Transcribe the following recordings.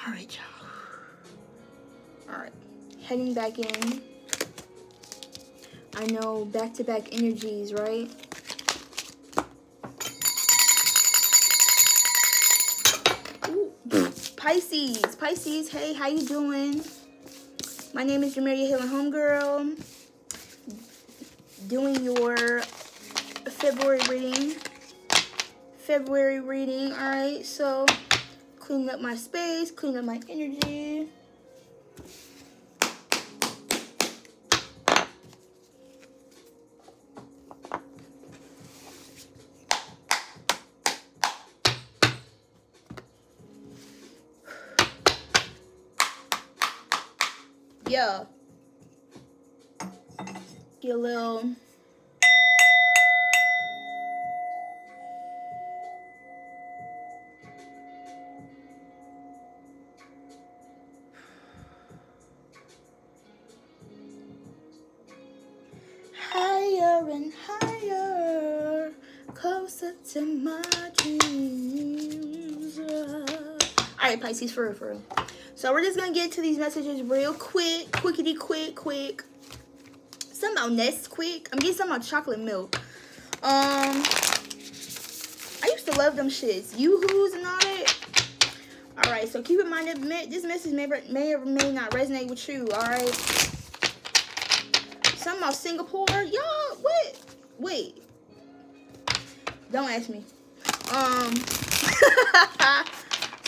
All right, y'all. All right, heading back in. I know back-to-back energies, right? Ooh. Pisces, hey, how you doing? My name is Jamaria Hill and Homegirl. Doing your February reading. All right, so cleaning up my space, cleaning up my energy. Yeah. Get a little higher and higher, closer to my dreams. Alright, Pisces, for real. So we're just gonna get to these messages real quick. Quick. Something about Nesquik. I'm getting something about chocolate milk. I used to love them shits. Yoo-hoos and all that. Alright, so keep in mind that this message may or may not resonate with you, alright? Something about Singapore. Y'all, what? Wait. Don't ask me.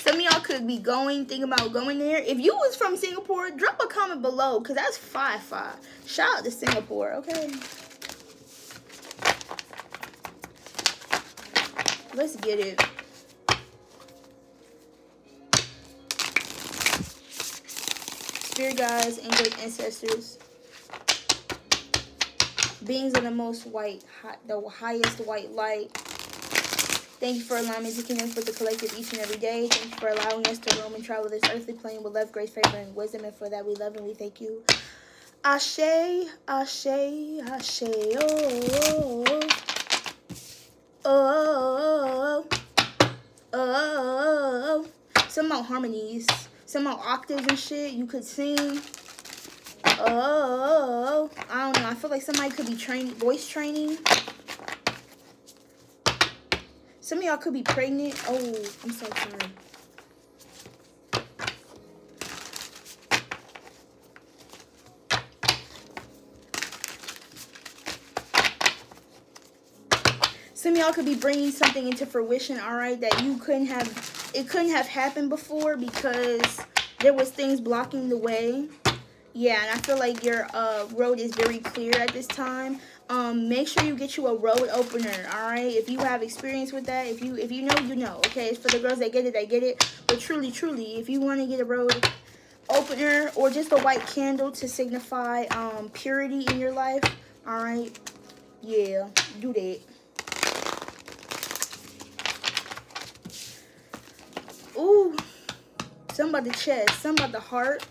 Some of y'all could be thinking about going there. If you was from Singapore, drop a comment below, because that's 5-5. Shout out to Singapore, okay? Let's get it. Spirit guides, angels, ancestors. Beings of the the highest white light. Thank you for allowing me to connect with the collective each and every day. Thank you for allowing us to roam and travel this earthly plane with love, grace, favor, and wisdom. And for that we love and we thank you. Ashe, Ashe, Ashe, oh. Some about harmonies. Some about octaves and shit you could sing. Oh, I don't know. I feel like somebody could be voice training. Some of y'all could be pregnant. Oh, I'm so sorry. Some of y'all could be bringing something into fruition, all right, that it couldn't have happened before because there was things blocking the way. Yeah, and I feel like your road is very clear at this time. Make sure you get you a road opener, all right? If you have experience with that, if you know, you know, okay? It's for the girls that get it, they get it. But truly, if you want to get a road opener or just a white candle to signify purity in your life, all right? Yeah, do that. Ooh, something about the chest, something about the heart.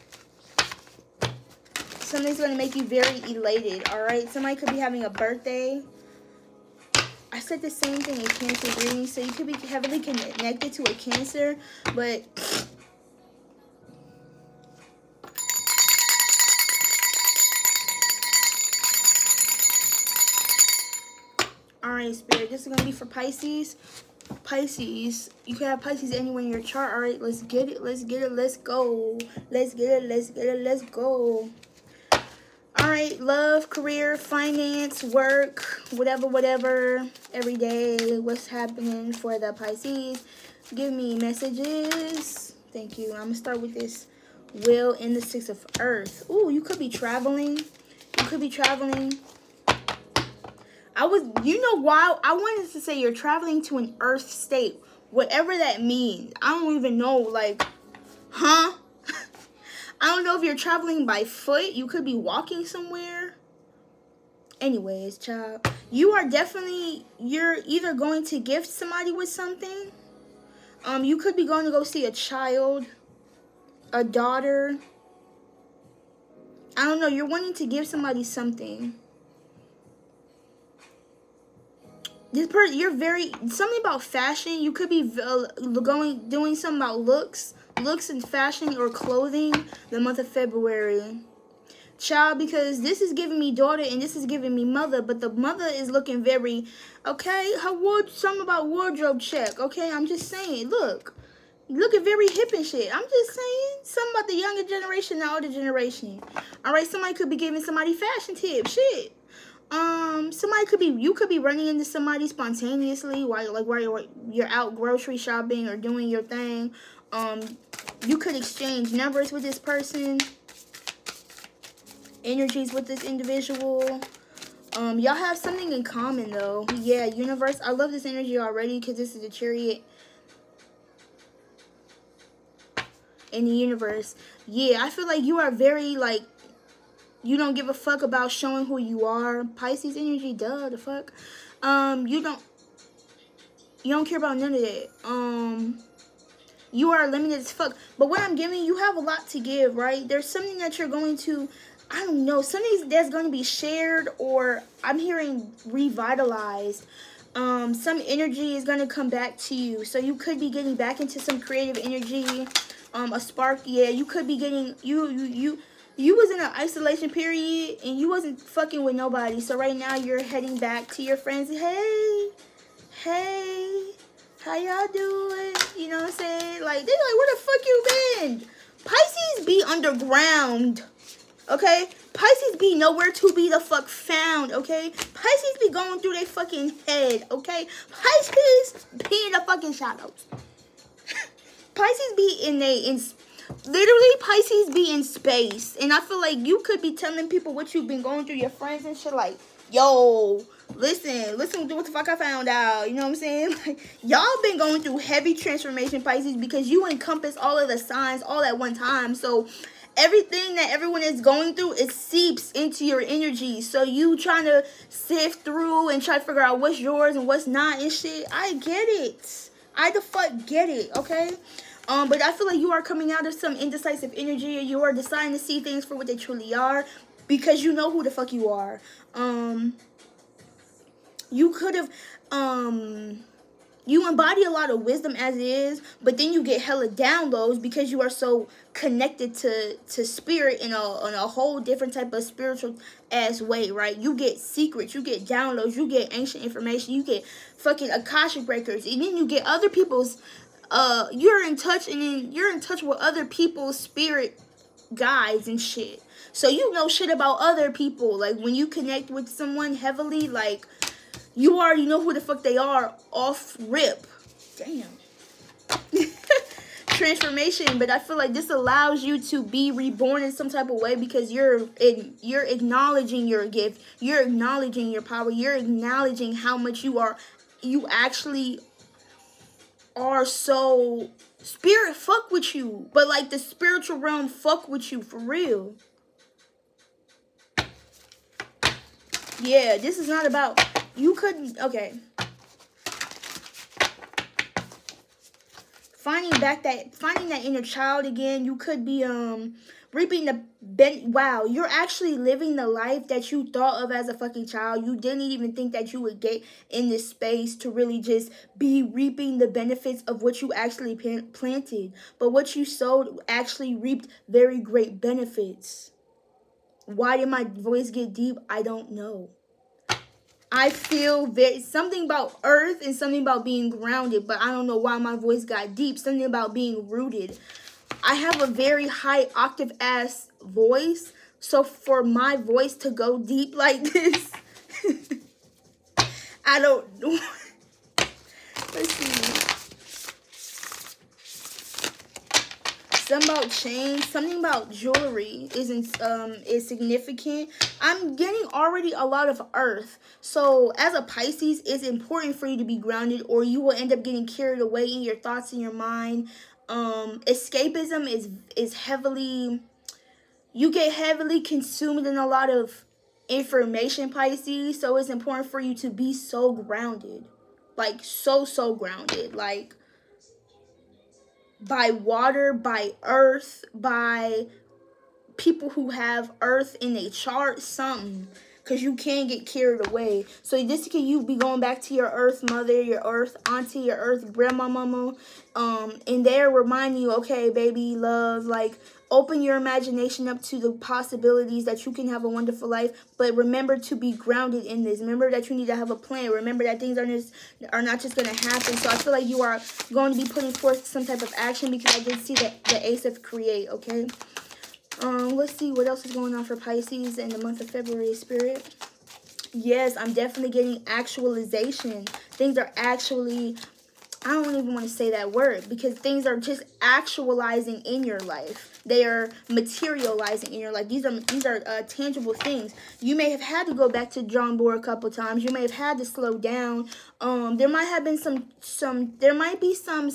Something's going to make you very elated, all right? Somebody could be having a birthday. I said the same thing in Cancer reading, so you could be heavily connected to a Cancer, but all right, Spirit, this is going to be for Pisces. Pisces, you can have Pisces anywhere in your chart, all right? Let's get it, let's go. Let's go. All right, love, career, finance, work, whatever, every day, what's happening for the Pisces? Give me messages. Thank you. I'm going to start with this wheel in the 6 of Earth. Ooh, you could be traveling. You know why? I wanted to say you're traveling to an Earth state. Whatever that means. I don't even know, like, huh? I don't know if you're traveling by foot. You could be walking somewhere. Anyways, child. You're either going to gift somebody with something. You could be going to go see a child, a daughter. I don't know. You're wanting to give somebody something. You're something about fashion. You could be doing something about looks. looks and fashion or clothing, the month of February. Child, because this is giving me daughter and this is giving me mother, but the mother is looking very, okay, something about wardrobe check, okay? I'm just saying, look. Looking very hip and shit. I'm just saying something about the younger generation, the older generation. All right, somebody could be giving somebody fashion tips. Shit. You could be running into somebody spontaneously while you're out grocery shopping or doing your thing. You could exchange numbers with this person, energies with this individual. Y'all have something in common though. Yeah, universe. I love this energy already because this is a Chariot. In the universe. Yeah, I feel like you are very, like, you don't give a fuck about showing who you are. Pisces energy, duh, the fuck. You don't care about none of that. You are limited as fuck. But what I'm giving, you have a lot to give, right? There's something that you're going to, I don't know, something that's going to be shared, or I'm hearing revitalized. Some energy is going to come back to you. So you could be getting back into some creative energy. A spark. Yeah, you could be getting, you was in an isolation period and you wasn't fucking with nobody. So right now you're heading back to your friends. Hey, how y'all doing? You know what I'm saying? Like, they like, where the fuck you been? Pisces be underground. Okay? Pisces be nowhere to be the fuck found. Okay? Pisces be going through their fucking head. Okay? Pisces be in the fucking shadows. Pisces be literally Pisces be in space. And I feel like you could be telling people what you've been going through, your friends and shit, like, yo, listen to what the fuck I found out. You know what I'm saying? Like, y'all been going through heavy transformation, Pisces, because you encompass all of the signs all at one time. So everything that everyone is going through, it seeps into your energy. So you trying to sift through and try to figure out what's yours and what's not and shit. I get it. I the fuck get it, okay? But I feel like you are coming out of some indecisive energy, or you are deciding to see things for what they truly are, because you know who the fuck you are. You could have, you embody a lot of wisdom as is, but then you get hella downloads because you are so connected to spirit in a whole different type of spiritual ass way, right? You get secrets, you get downloads, you get ancient information, you get fucking Akashic records, and then you get other people's, you're in touch with other people's spirit guides and shit. So you know shit about other people. Like, when you connect with someone heavily, like, you already know who the fuck they are off rip. Damn. Transformation. But I feel like this allows you to be reborn in some type of way, because you're acknowledging your gift. You're acknowledging your power. You're acknowledging how much you actually are. So spirit fuck with you, but like the spiritual realm fuck with you for real. Yeah, this is not about, you couldn't, okay. Finding that inner child again. You could be reaping wow, you're actually living the life that you thought of as a fucking child. You didn't even think that you would get in this space to really just be reaping the benefits of what you actually planted. But what you sowed actually reaped very great benefits. Why did my voice get deep? I don't know. I feel something about earth and something about being grounded, but I don't know why my voice got deep. Something about being rooted. I have a very high octave ass voice, so for my voice to go deep like this, I don't know. Let's see. Something about chains, something about jewelry is significant. I'm getting already a lot of earth. So as a Pisces, it's important for you to be grounded, or you will end up getting carried away in your thoughts and your mind. Escapism is heavily, you get heavily consumed in a lot of information, Pisces. So it's important for you to be so grounded, like so grounded, like by water, by earth, by people who have earth in a chart, something. because you can get carried away. So this can you be going back to your earth mother, your earth auntie, your earth grandma, mama, and they're reminding you, okay, baby, love, like, open your imagination up to the possibilities that you can have a wonderful life, but remember to be grounded in this. Remember that you need to have a plan. Remember that things are not just going to happen. So I feel like you are going to be putting forth some type of action, because I did see the Ace of Create, okay? Let's see what else is going on for Pisces in the month of February, Spirit. Yes, I'm definitely getting actualization. Things are actually, I don't even want to say that word, because things are just actualizing in your life. They are materializing in your life. These are tangible things. You may have had to go back to the drawing board a couple times. You may have had to slow down. There might have been there might be some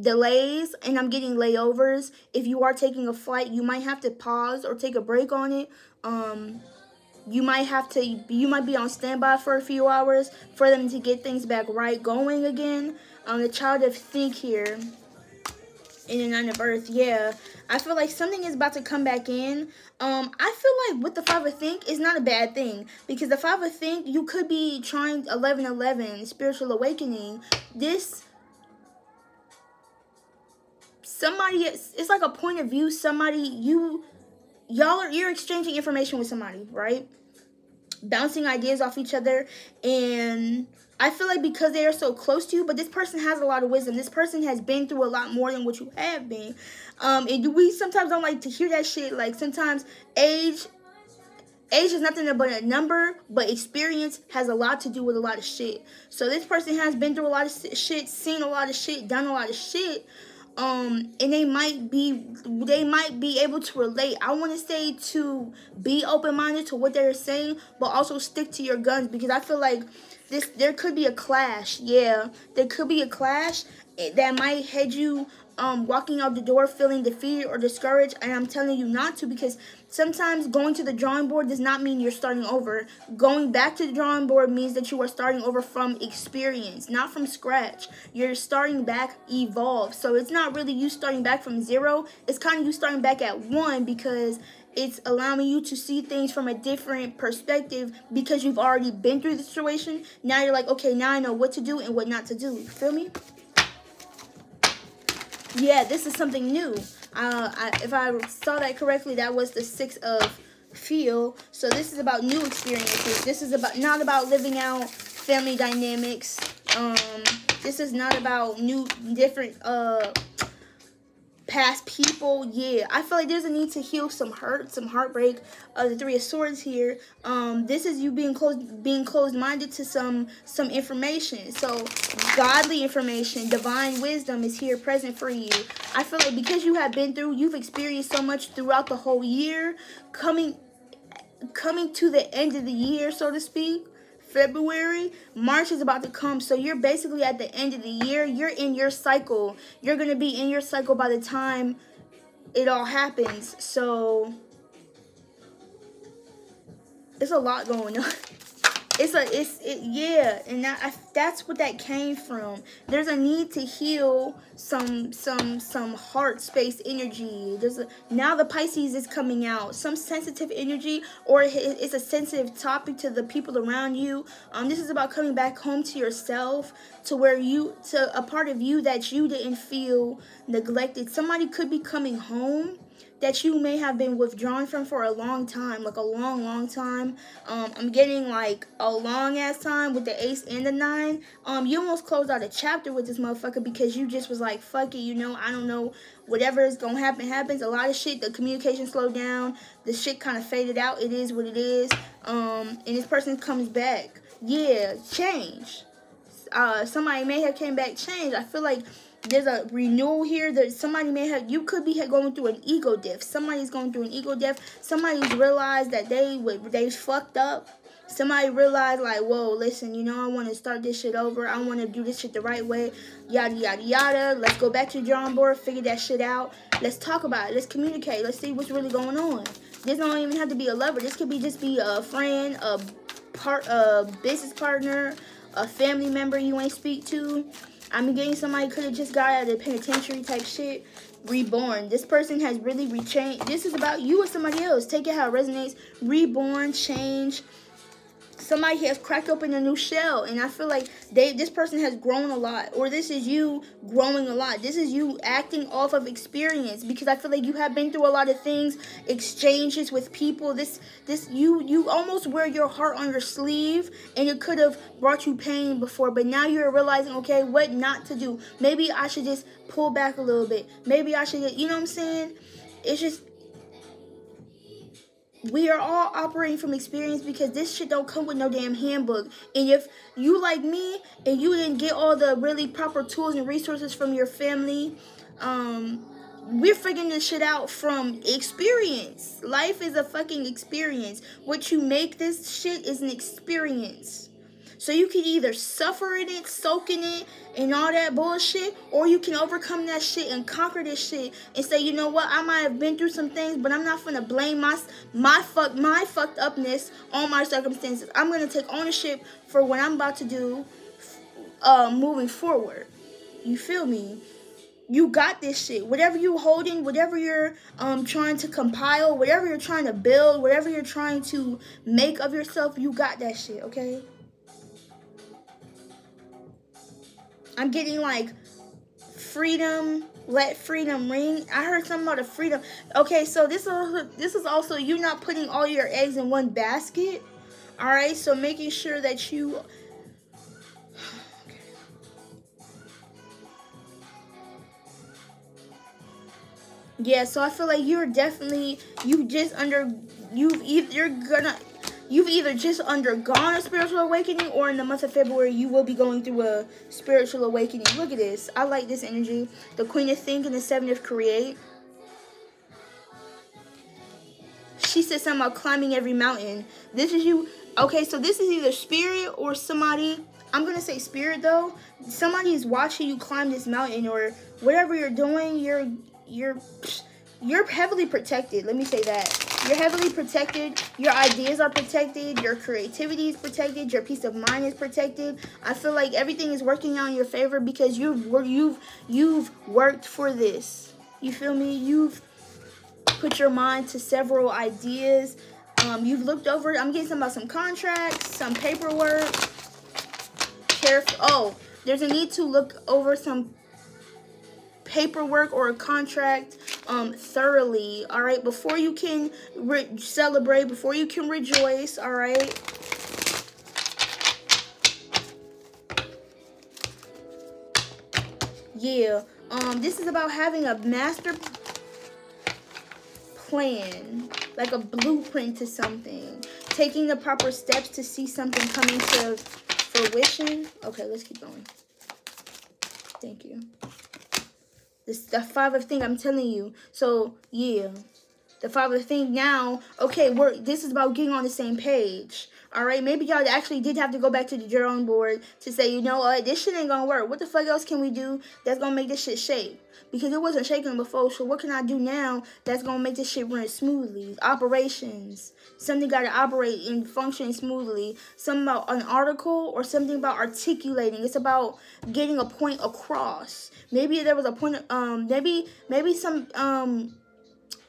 delays, and I'm getting layovers. If you are taking a flight, you might have to pause or take a break on it. You might be on standby for a few hours for them to get things back right, going again. The Child of Think here in the Nine of Earth, yeah. I feel like something is about to come back in. I feel like with the Five of Think, it's not a bad thing, because the Five of Think, you could be trying 1111, spiritual awakening. This, somebody, it's like a point of view. Somebody, you're exchanging information with somebody, right? Bouncing ideas off each other, and I feel like because they are so close to you, but this person has a lot of wisdom. This person has been through a lot more than what you have been. And we sometimes don't like to hear that shit. Like, sometimes age is nothing but a number, but experience has a lot to do with a lot of shit. So this person has been through a lot of shit, seen a lot of shit, done a lot of shit. And they might be able to relate. I want to say to be open-minded to what they're saying, but also stick to your guns, because I feel like there could be a clash. Yeah, there could be a clash that might head you walking out the door feeling defeated or discouraged, and I'm telling you not to, because sometimes going to the drawing board does not mean you're starting over. Going back to the drawing board means that you are starting over from experience, not from scratch. You're starting back evolved. So it's not really you starting back from zero. It's kind of you starting back at one, because it's allowing you to see things from a different perspective, because you've already been through the situation. Now you're like, okay, now I know what to do and what not to do. You feel me? Yeah, this is something new. If I saw that correctly, that was the Six of Feel. So this is about new experiences. This is not about living out family dynamics. This is not about different past people. Yeah, I feel like there's a need to heal some hurt, some heartbreak. The Three of Swords here. This is you being closed-minded to some information. So godly information, divine wisdom is here present for you. I feel like because you've experienced so much throughout the whole year, coming to the end of the year, so to speak. February, March is about to come, so you're basically at the end of the year. You're in your cycle. You're going to be in your cycle by the time it all happens. So it's a lot going on. Yeah, and that's what that came from. There's a need to heal some heart space energy. Now the Pisces is coming out, some sensitive energy, or it's a sensitive topic to the people around you. This is about coming back home to yourself, to a part of you that you didn't feel neglected. Somebody could be coming home that you may have been withdrawn from for a long time, like a long time. I'm getting like a long ass time with the Ace and the 9. You almost closed out a chapter with this motherfucker, because you just was like, fuck it, I don't know, whatever is gonna happen happens. A lot of shit, the communication slowed down, the shit kind of faded out. It is what it is. And this person comes back. Yeah, change. Somebody may have came back changed. I feel like there's a renewal here. That somebody you could be going through an ego death. Somebody's going through an ego death. Somebody's realized that they fucked up. Somebody realized, like, whoa, listen, I want to start this shit over. I want to do this shit the right way. Yada, yada, yada. Let's go back to the drawing board, figure that shit out. Let's talk about it. Let's communicate. Let's see what's really going on. This don't even have to be a lover. This could just be a friend, a business partner, a family member you ain't speak to. I'm getting somebody could have just got out of the penitentiary type shit. Reborn. This person has really rechanged. This is about you or somebody else. Take it how it resonates. Reborn, change. Somebody has cracked open a new shell, and I feel like this person has grown a lot, or this is you growing a lot. This is you acting off of experience, because I feel like you have been through a lot of things, exchanges with people. You almost wear your heart on your sleeve, and it could have brought you pain before, but now you're realizing, okay, what not to do. Maybe I should just pull back a little bit. Maybe I should, you know what I'm saying? It's just, we are all operating from experience, because this shit don't come with no damn handbook. And if you like me and you didn't get all the really proper tools and resources from your family, we're figuring this shit out from experience. Life is a fucking experience. What you make this shit is an experience. So you can either suffer in it, soak in it, and all that bullshit, or you can overcome that shit and conquer this shit and say, you know what, I might have been through some things, but I'm not gonna blame my fucked upness on my circumstances. I'm gonna take ownership for what I'm about to do, moving forward. You feel me? You got this shit. Whatever you holding, whatever you're trying to compile, whatever you're trying to build, whatever you're trying to make of yourself, you got that shit, okay? I'm getting like freedom, let freedom ring. I heard something about a freedom. Okay, so this is also you not putting all your eggs in one basket. All right, so making sure that you. Yeah, so I feel like you're definitely You've either just undergone a spiritual awakening, or in the month of February, you will be going through a spiritual awakening. Look at this. I like this energy. The Queen of Think and the Seven of Create. She said something about climbing every mountain. This is you. Okay, so this is either spirit or somebody. I'm going to say spirit, though. Somebody is watching you climb this mountain, or whatever you're doing, you're heavily protected. Let me say that. You're heavily protected. Your ideas are protected. Your creativity is protected. Your peace of mind is protected. I feel like everything is working out in your favor, because you've worked for this. You feel me? You've put your mind to several ideas. You've looked over. I'm getting something about some contracts, some paperwork. Careful. Oh, there's a need to look over some paperwork or a contract thoroughly, all right, before you can celebrate, before you can rejoice, all right. Yeah, this is about having a master plan, like a blueprint to something, taking the proper steps to see something coming to fruition. Okay, let's keep going. Thank you. The Five of Think, I'm telling you. So, yeah. The Five of Think now. Okay, this is about getting on the same page. Alright, maybe y'all actually did have to go back to the drawing board to say, you know what, this shit ain't gonna work. What the fuck else can we do that's gonna make this shit shake? Because it wasn't shaking before, so what can I do now that's gonna make this shit run smoothly? Operations. Something gotta operate and function smoothly. Something about an article, or something about articulating. It's about getting a point across. Maybe there was a point, maybe some,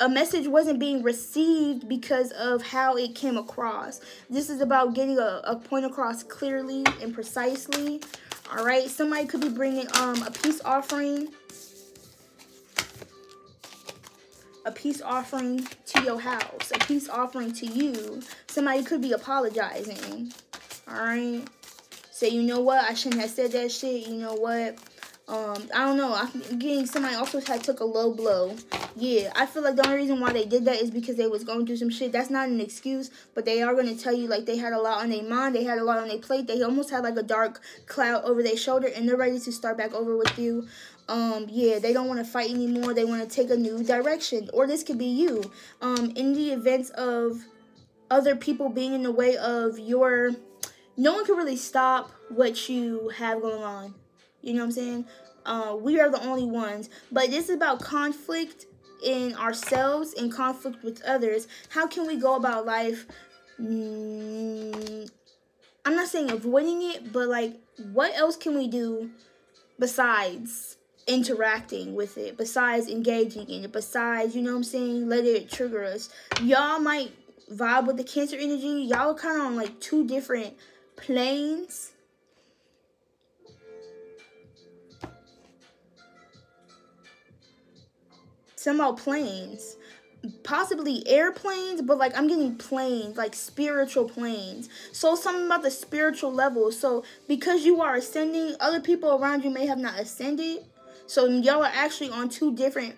a message wasn't being received because of how it came across. This is about getting a point across clearly and precisely. All right, somebody could be bringing a peace offering. A peace offering to your house. A peace offering to you. Somebody could be apologizing. All right. Say, you know what? I shouldn't have said that shit. You know what? I don't know. I'm getting somebody also took a low blow. Yeah, I feel like the only reason why they did that is because they was going through some shit. That's not an excuse, but they are going to tell you, like, they had a lot on their mind. They had a lot on their plate. They almost had, like, a dark cloud over their shoulder, and they're ready to start back over with you. Yeah, they don't want to fight anymore. They want to take a new direction. Or this could be you. In the events of other people being in the way of your... No one can really stop what you have going on. You know what I'm saying? We are the only ones. But this is about conflict in ourselves and conflict with others. How can we go about life I'm not saying avoiding it, but like, what else can we do besides interacting with it, besides engaging in it, besides, you know what I'm saying, let it trigger us? Y'all might vibe with the Cancer energy. Y'all are kind of on like two different planes. Somehow planes, possibly airplanes, but like I'm getting planes, like spiritual planes. So something about the spiritual level. So because you are ascending, other people around you may have not ascended. So y'all are actually on two different,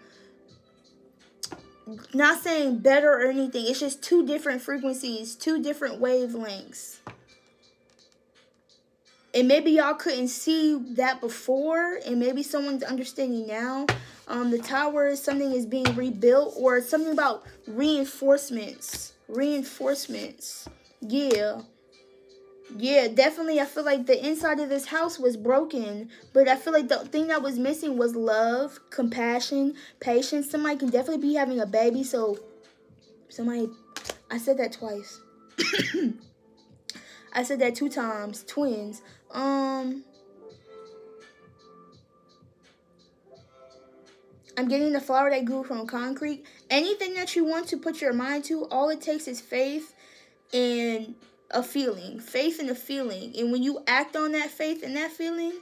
not saying better or anything, it's just two different frequencies, two different wavelengths. And maybe y'all couldn't see that before, and maybe someone's understanding now. The tower is something is being rebuilt, or something about reinforcements. Reinforcements. Yeah. Yeah, definitely. I feel like the inside of this house was broken, but I feel like the thing that was missing was love, compassion, patience. Somebody can definitely be having a baby, so somebody, I said that twice. I said that 2 times. Twins. I'm getting the flower that grew from concrete. Anything that you want to put your mind to, all it takes is faith and a feeling. Faith and a feeling. And when you act on that faith and that feeling,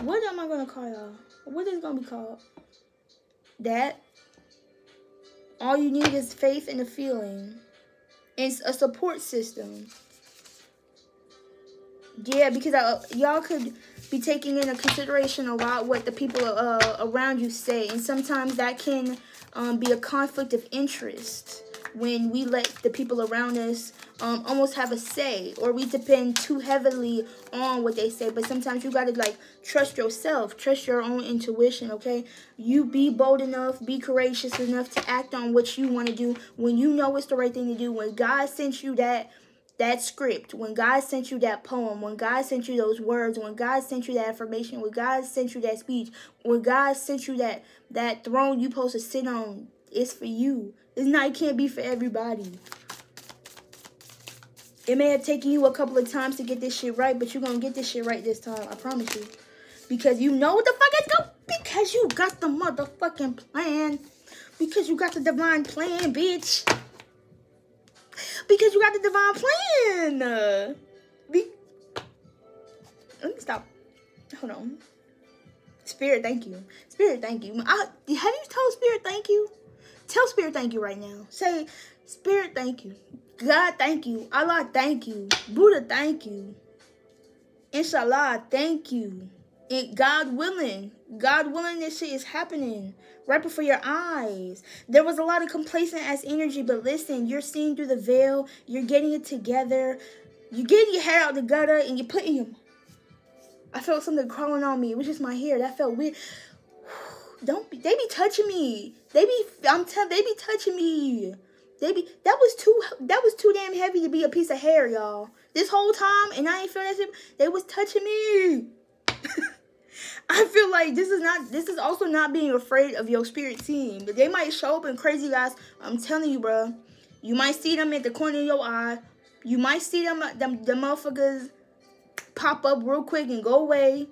what am I going to call y'all? What is it going to be called? That. All you need is faith and a feeling. And a support system. Yeah, because y'all could be taking into consideration a lot what the people around you say. And sometimes that can be a conflict of interest when we let the people around us almost have a say. Or we depend too heavily on what they say. But sometimes you got to, like, trust yourself. Trust your own intuition, okay? You be bold enough, be courageous enough to act on what you want to do when you know it's the right thing to do. When God sent you that script, when God sent you that poem, when God sent you those words, when God sent you that affirmation, when God sent you that speech, when God sent you that throne you supposed to sit on, it's for you. It's not, it can't be for everybody. It may have taken you a couple of times to get this shit right, but you're gonna get this shit right this time, I promise you. Because you know what the fuck is going, because you got the motherfucking plan. Because you got the divine plan, bitch. Because you got the divine plan. Let me stop. Hold on. Spirit, thank you. Spirit, thank you. Have you told Spirit thank you? Tell Spirit thank you right now. Say, Spirit, thank you. God, thank you. Allah, thank you. Buddha, thank you. Inshallah, thank you. And God willing, this shit is happening right before your eyes. There was a lot of complacent ass energy, but listen, you're seeing through the veil. You're getting it together. You're getting your hair out the gutter, and you're putting your... I felt something crawling on me, which is my hair. That felt weird. They be touching me. They be touching me. That was too damn heavy to be a piece of hair, y'all. This whole time, and I ain't feel that shit. They was touching me. I feel like this is also not being afraid of your spirit team. But they might show up in crazy guys. I'm telling you, bro. You might see them at the corner of your eye. You might see them motherfuckers pop up real quick and go away.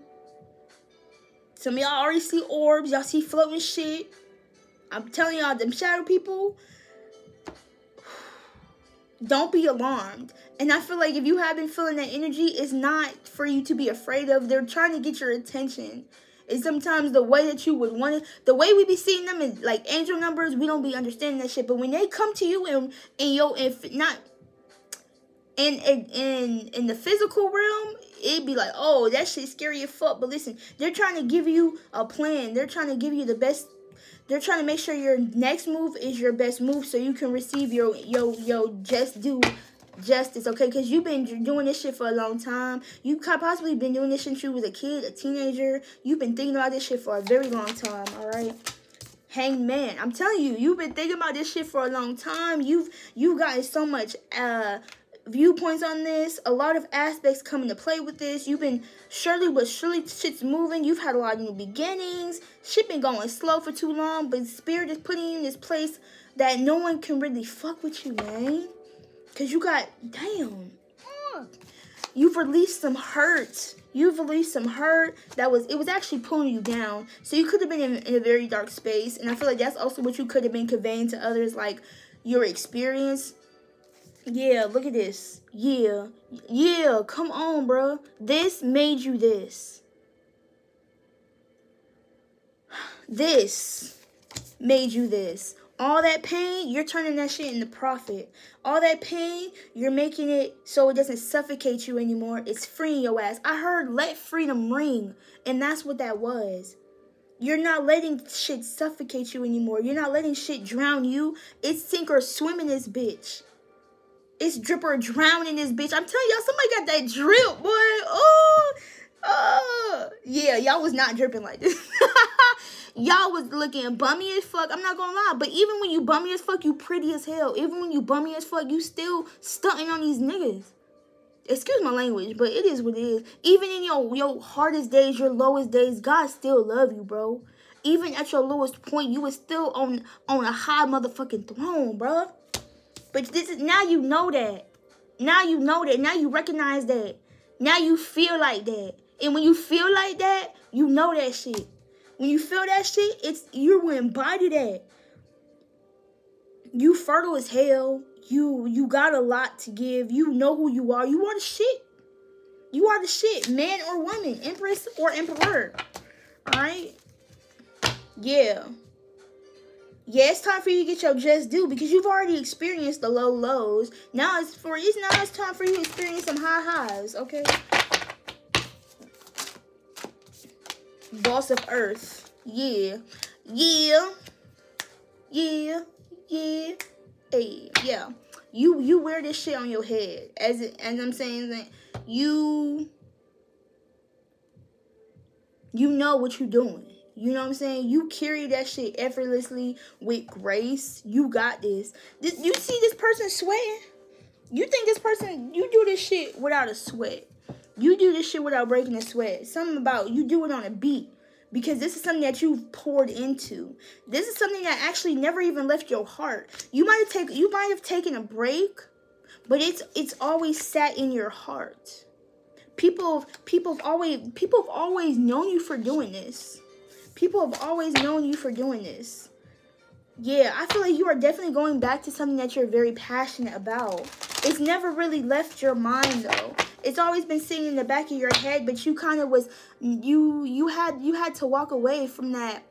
Some of y'all already see orbs. Y'all see floating shit. I'm telling y'all, them shadow people, don't be alarmed. And I feel like if you have been feeling that energy, it's not for you to be afraid of. They're trying to get your attention. And sometimes the way that you would want it, the way we be seeing them is like angel numbers, we don't be understanding that shit. But when they come to you in the physical realm, it'd be like, oh, that shit's scary as fuck. But listen, they're trying to give you a plan. They're trying to give you the best. They're trying to make sure your next move is your best move, so you can receive your just due justice, okay? Because you've been doing this shit for a long time. You could possibly been doing this since you was a kid, a teenager. You've been thinking about this shit for a very long time, all right? Hanged man, I'm telling you, you've been thinking about this shit for a long time. You've gotten so much viewpoints on this, a lot of aspects come into play with this. You've been surely shit's moving. You've had a lot of new beginnings. Shit been going slow for too long, but spirit is putting you in this place that no one can really fuck with you, man. Cause you got, damn, You've released some hurt. You've released some hurt it was actually pulling you down. So you could have been in a very dark space. And I feel like that's also what you could have been conveying to others, like your experience. Yeah, look at this. Yeah. Yeah, come on, bro. This made you this. This made you this. All that pain, you're turning that shit into profit. All that pain, you're making it so it doesn't suffocate you anymore. It's freeing your ass. I heard let freedom ring, and that's what that was. You're not letting shit suffocate you anymore. You're not letting shit drown you. It's sink or swim in this bitch. It's drip or drown in this bitch. I'm telling y'all, somebody got that drip, boy. Oh, yeah, y'all was not dripping like this. Y'all was looking bummy as fuck. I'm not gonna lie. But even when you bummy as fuck, you pretty as hell. Even when you bummy as fuck, you still stunting on these niggas. Excuse my language, but it is what it is. Even in your hardest days, your lowest days, God still love you, bro. Even at your lowest point, you was still on a high motherfucking throne, bro. But this is, now you know that. Now you know that. Now you recognize that. Now you feel like that. And when you feel like that, you know that shit. When you feel that shit, you will embody that. You fertile as hell. You got a lot to give. You know who you are. You are the shit. You are the shit. Man or woman. Empress or emperor. Alright? Yeah. Yeah, it's time for you to get your just due because you've already experienced the low lows. Now it's time for you to experience some high highs, okay? Boss of Earth. Yeah. Yeah. Yeah. Yeah. Hey, yeah. You wear this shit on your head. As I'm saying that you know what you're doing. You know what I'm saying? You carry that shit effortlessly with grace. You got this. You see this person sweating? You think this person, you do this shit without a sweat. You do this shit without breaking a sweat. Something about you do it on a beat. Because this is something that you've poured into. This is something that actually never even left your heart. You might have taken a break, but it's always sat in your heart. People have always known you for doing this. People have always known you for doing this. Yeah, I feel like you are definitely going back to something that you're very passionate about. It's never really left your mind though. It's always been sitting in the back of your head, but you kind of was you had to walk away from that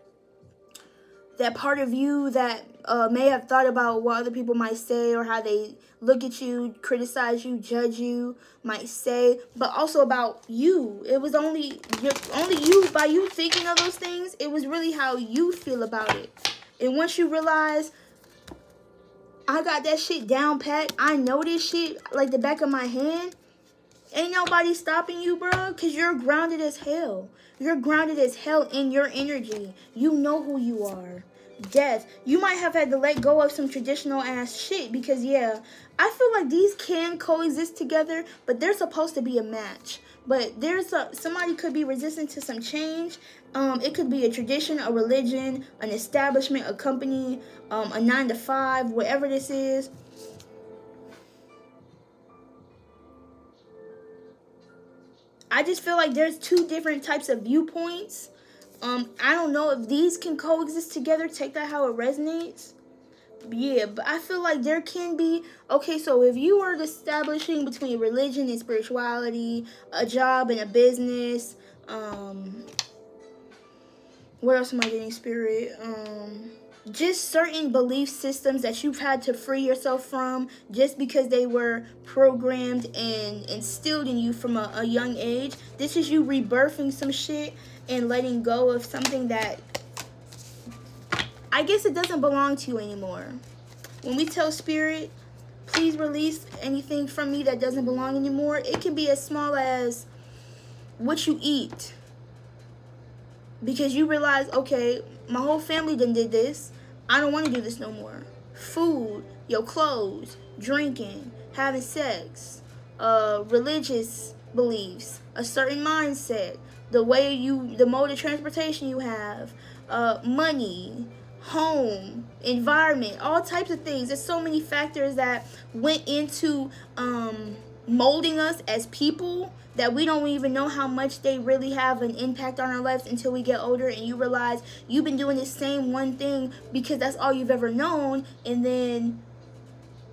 part of you that may have thought about what other people might say or how they look at you, criticize you, judge you, might say, but also about you. It was only you, by you thinking of those things, it was really how you feel about it. And once you realize, I got that shit down pat, I know this shit like the back of my hand, ain't nobody stopping you, bro, because you're grounded as hell. You're grounded as hell in your energy. You know who you are. Death. You might have had to let go of some traditional ass shit because, yeah, I feel like these can coexist together, but they're supposed to be a match. But somebody could be resistant to some change. It could be a tradition, a religion, an establishment, a company, a 9-to-5, whatever this is. I just feel like there's two different types of viewpoints. I don't know if these can coexist together. Take that how it resonates. Yeah, but I feel like there can be, okay, so if you were establishing between religion and spirituality, a job and a business, what else am I getting, spirit? Just certain belief systems that you've had to free yourself from just because they were programmed and instilled in you from a young age. This is you rebirthing some shit and letting go of something that I guess it doesn't belong to you anymore. When we tell spirit, please release anything from me that doesn't belong anymore, it can be as small as what you eat. Because you realize, okay, my whole family done did this. I don't want to do this no more. Food, your clothes, drinking, having sex, religious beliefs, a certain mindset, the mode of transportation you have, money, home, environment, all types of things. There's so many factors that went into molding us as people that we don't even know how much they really have an impact on our lives until we get older, and you realize you've been doing the same one thing because that's all you've ever known, and then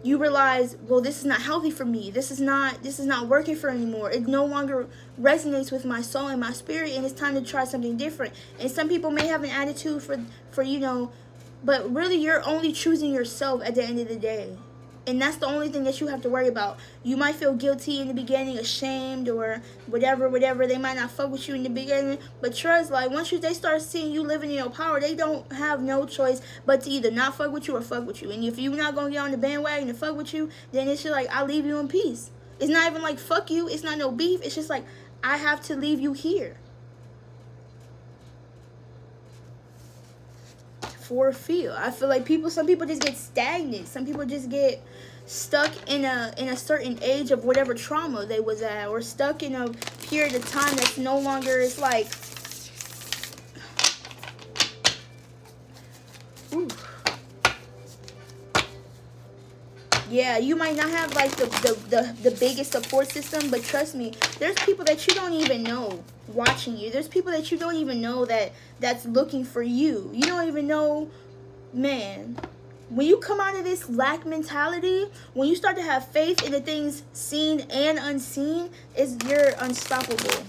you realize, well, this is not healthy for me. This is not working for anymore. It no longer resonates with my soul and my spirit, and it's time to try something different. And some people may have an attitude for you know, but really you're only choosing yourself at the end of the day. And that's the only thing that you have to worry about. You might feel guilty in the beginning, ashamed, or whatever. They might not fuck with you in the beginning. But trust, like, once they start seeing you living in your power, they don't have no choice but to either not fuck with you or fuck with you. And if you're not going to get on the bandwagon and fuck with you, then it's just like, I'll leave you in peace. It's not even like, fuck you. It's not no beef. It's just like, I have to leave you here. For a feel. I feel like some people just get stagnant. Some people just get stuck in a certain age of whatever trauma they was at, or stuck in a period of time that's no longer, it's like, ooh. Yeah, you might not have like the biggest support system, but trust me, there's people that you don't even know watching you. There's people that you don't even know that's looking for you. You don't even know, man. When you come out of this lack mentality, when you start to have faith in the things seen and unseen, you're unstoppable.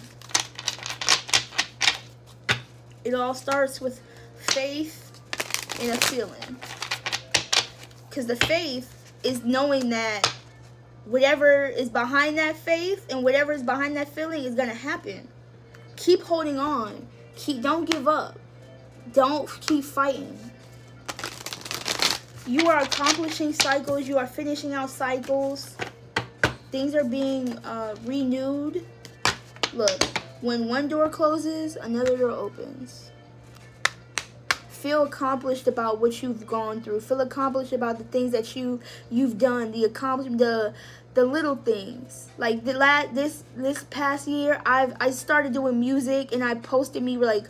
It all starts with faith and a feeling. Because the faith is knowing that whatever is behind that faith and whatever is behind that feeling is going to happen. Keep holding on. Don't give up. Don't keep fighting. You are accomplishing cycles. You are finishing out cycles. Things are being renewed. Look, when one door closes, another door opens. Feel accomplished about what you've gone through. Feel accomplished about the things that you've done. The little things. Like this past year, I started doing music, and I posted me like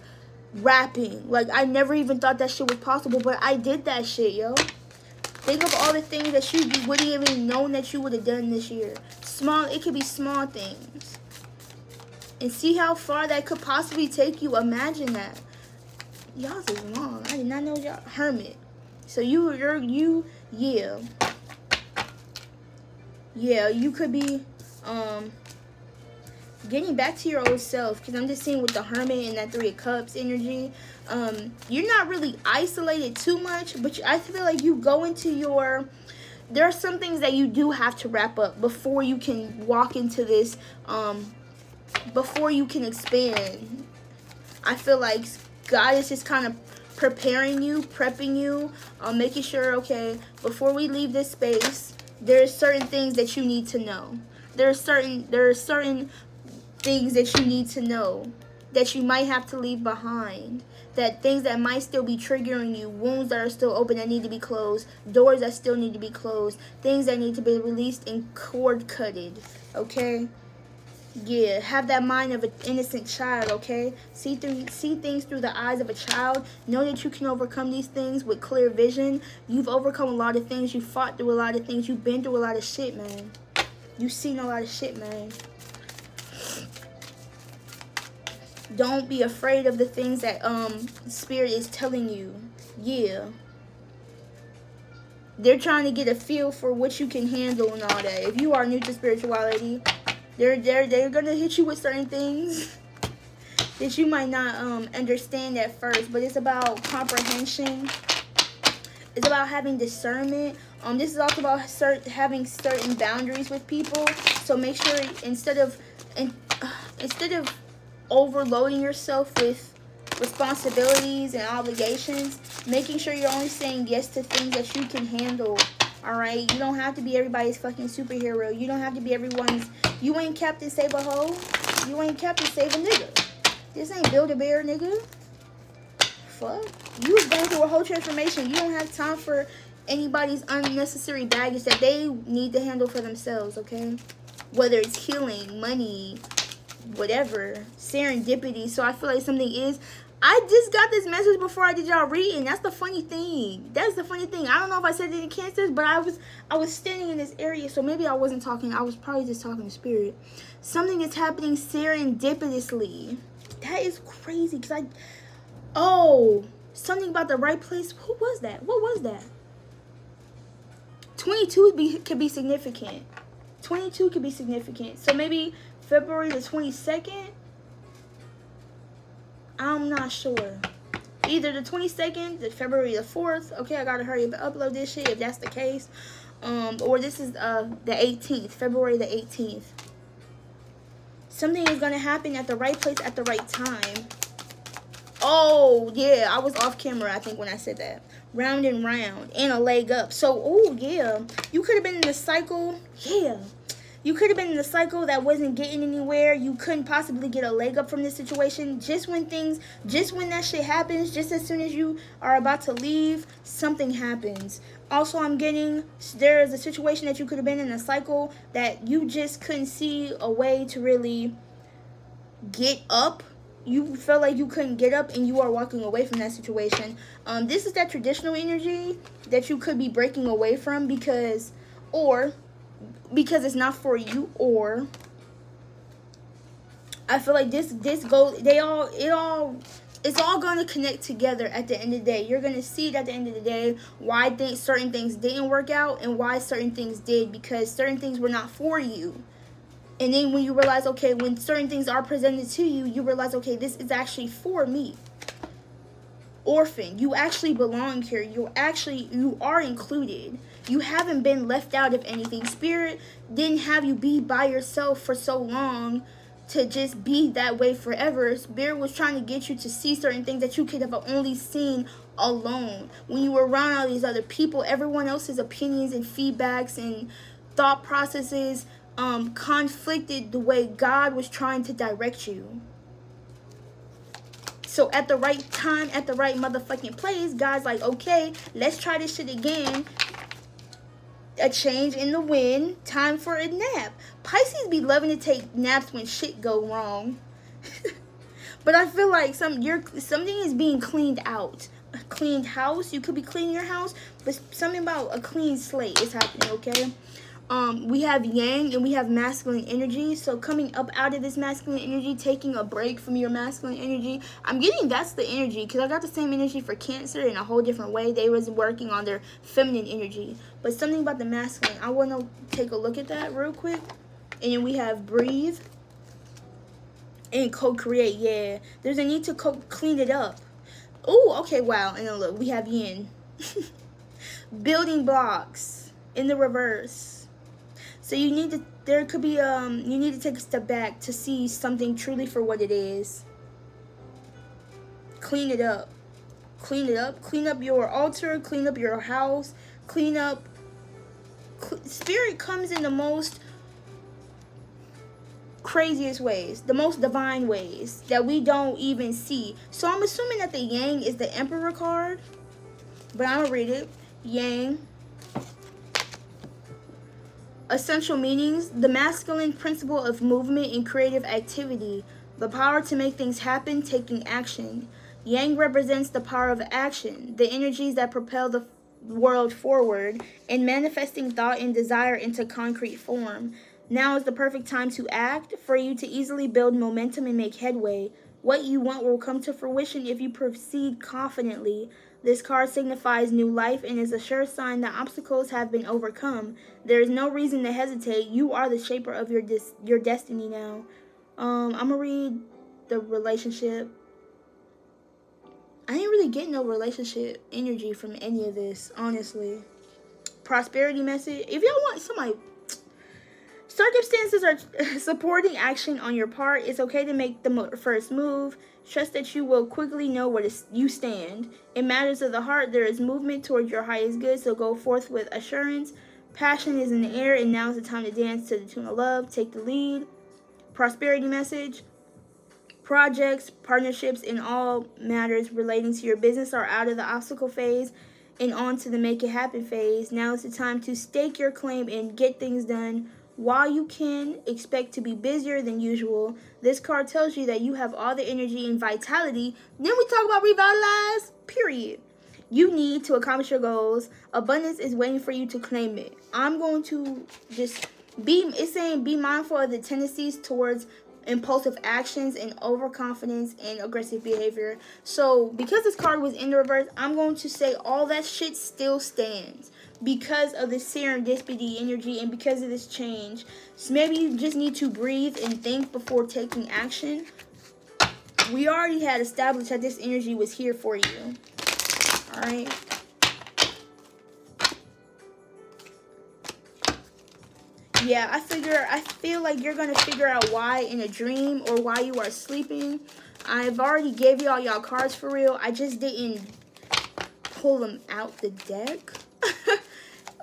rapping. Like, I never even thought that shit was possible, but I did that shit, yo. Think of all the things that you wouldn't even known that you would have done this year. It could be small things. And see how far that could possibly take you. Imagine that. Y'all is long. I did not know y'all. Hermit. So yeah. Yeah, you could be getting back to your old self, because I'm just seeing with the Hermit and that 3 of Cups energy, you're not really isolated too much, but I feel like you go into there are some things that you do have to wrap up before you can walk into this, before you can expand. I feel like God is just kind of preparing you, prepping you, making sure, okay, before we leave this space, there's certain things that you need to know. There are certain things that you need to know that you might have to leave behind. That things that might still be triggering you, wounds that are still open that need to be closed, doors that still need to be closed, things that need to be released and cord cutted, okay? Yeah, have that mind of an innocent child, okay? See things through the eyes of a child. Know that you can overcome these things with clear vision. You've overcome a lot of things. You've fought through a lot of things. You've been through a lot of shit, man. You've seen a lot of shit, man. Don't be afraid of the things that Spirit is telling you. Yeah. They're trying to get a feel for what you can handle and all that. If you are new to spirituality, they're gonna hit you with certain things that you might not understand at first, but it's about comprehension. It's about having discernment. This is also about having certain boundaries with people. So make sure instead of overloading yourself with responsibilities and obligations, making sure you're only saying yes to things that you can handle. Alright, you don't have to be everybody's fucking superhero. You don't have to be everyone's. You ain't Captain Save a Hoe. You ain't Captain Save a Nigga. This ain't Build-A-Bear, nigga. Fuck. You was going through a whole transformation. You don't have time for anybody's unnecessary baggage that they need to handle for themselves, okay? Whether it's healing, money, whatever, serendipity. So I feel like something is I just got this message before I did y'all reading. That's the funny thing. That's the funny thing. I don't know if I said it in Cancers, but I was standing in this area, so maybe I wasn't talking. I was probably just talking to spirit. Something is happening serendipitously. That is crazy, because something about the right place. Who was that? What was that? 22 could be significant. 22 could be significant. So maybe February the 22nd? I'm not sure. Either the 22nd, the February the 4th. Okay, I gotta hurry up and upload this shit if that's the case. Or this is the 18th, February the 18th. Something is gonna happen at the right place at the right time. Oh, yeah, I was off camera, I think, when I said that. Round and round, and a leg up. So, oh, yeah, you could have been in a cycle. Yeah, you could have been in a cycle that wasn't getting anywhere. You couldn't possibly get a leg up from this situation. Just when that shit happens, just as soon as you are about to leave, something happens. Also, I'm getting, there is a situation that you could have been in a cycle that you just couldn't see a way to really get up. You felt like you couldn't get up, and you are walking away from that situation. This is that traditional energy that you could be breaking away from because it's not for you, or I feel like it's all going to connect together at the end of the day. You're going to see it at the end of the day why certain things didn't work out and why certain things did, because certain things were not for you. And then when you realize, okay, when certain things are presented to you, you realize, okay, this is actually for me. Orphan, you actually belong here. You are included. You haven't been left out of anything. Spirit didn't have you be by yourself for so long to just be that way forever. Spirit was trying to get you to see certain things that you could have only seen alone. When you were around all these other people, everyone else's opinions and feedbacks and thought processes conflicted the way God was trying to direct you. So at the right time, at the right motherfucking place, God's like, okay, let's try this shit again. A change in the wind, time for a nap. Pisces be loving to take naps when shit go wrong. But I feel like something is being cleaned out. A cleaned house, you could be cleaning your house, but something about a clean slate is happening, okay? We have yang and we have masculine energy. So coming up out of this masculine energy, taking a break from your masculine energy. I'm getting that's the energy, because I got the same energy for Cancer in a whole different way. They was working on their feminine energy. But something about the masculine, I want to take a look at that real quick. And then we have breathe and co-create. Yeah, there's a need to clean it up. Oh, okay, wow. And then look, we have yin. Building blocks in the reverse. So you need to, you need to take a step back to see something truly for what it is. Clean it up. Clean it up. Clean up your altar. Clean up your house. Clean up. Spirit comes in the most craziest ways, the most divine ways that we don't even see. So I'm assuming that the yang is the Emperor card, but I'm gonna read it. Yang. Essential meanings: the masculine principle of movement and creative activity, the power to make things happen, taking action. Yang represents the power of action, the energies that propel the world forward, and manifesting thought and desire into concrete form. Now is the perfect time to act, for you to easily build momentum and make headway. What you want will come to fruition if you proceed confidently. This card signifies new life and is a sure sign that obstacles have been overcome. There is no reason to hesitate. You are the shaper of your destiny now. I'm going to read the relationship. I didn't really get no relationship energy from any of this, honestly. Prosperity message. If y'all want somebody... Circumstances are supporting action on your part. It's okay to make the first move. Trust that you will quickly know where you stand. In matters of the heart, there is movement towards your highest good, so go forth with assurance. Passion is in the air, and now is the time to dance to the tune of love. Take the lead. Prosperity message. Projects, partnerships, and all matters relating to your business are out of the obstacle phase and on to the make it happen phase. Now is the time to stake your claim and get things done While you can expect to be busier than usual, this card tells you that you have all the energy and vitality. Then we talk about revitalize, period. You need to accomplish your goals. Abundance is waiting for you to claim it. I'm going to just it's saying be mindful of the tendencies towards impulsive actions and overconfidence and aggressive behavior. So because this card was in the reverse, I'm going to say all that shit still stands because of the serendipity energy and because of this change. So maybe you just need to breathe and think before taking action. We already had established that this energy was here for you. All right. Yeah, I feel like you're going to figure out why in a dream or while you are sleeping. I've already gave y'all cards for real. I just didn't pull them out the deck.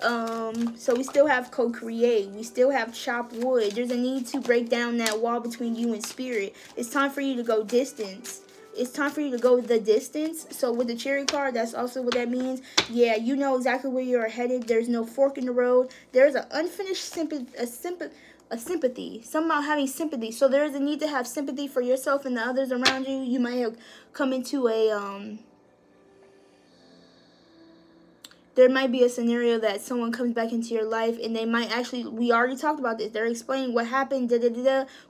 So we still have co-create. We still have chop wood. There's a need to break down that wall between you and spirit. It's time for you to go distance. It's time for you to go the distance. So with the Chariot card, that's also what that means. Yeah, you know exactly where you're headed. There's no fork in the road. There's an unfinished sympathy. Somehow having sympathy. So there's a need to have sympathy for yourself and the others around you. You might have come into a there might be a scenario that someone comes back into your life and they might actually, we already talked about this. They're explaining what happened.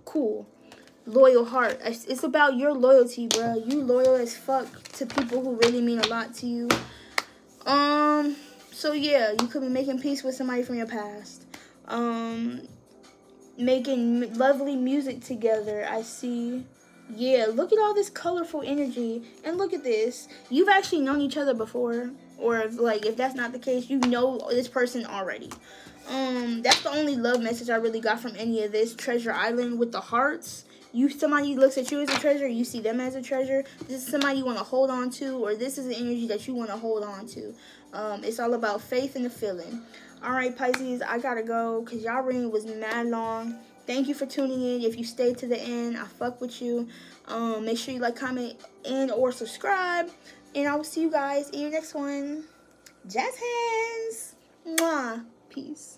Cool. Loyal heart. It's about your loyalty, bro. You loyal as fuck to people who really mean a lot to you. So yeah, you could be making peace with somebody from your past. Making lovely music together. I see. Yeah, look at all this colorful energy. And look at this. You've actually known each other before. Or if that's not the case, you know this person already. That's the only love message I really got from any of this. Treasure Island with the hearts. Somebody looks at you as a treasure, you see them as a treasure. This is somebody you want to hold on to, or this is the energy that you want to hold on to. It's all about faith and the feeling. Alright, Pisces, I gotta go because y'all reading was mad long. Thank you for tuning in. If you stayed to the end, I fuck with you. Make sure you like, comment, and or subscribe. And I will see you guys in your next one. Jazz hands. Mwah. Peace.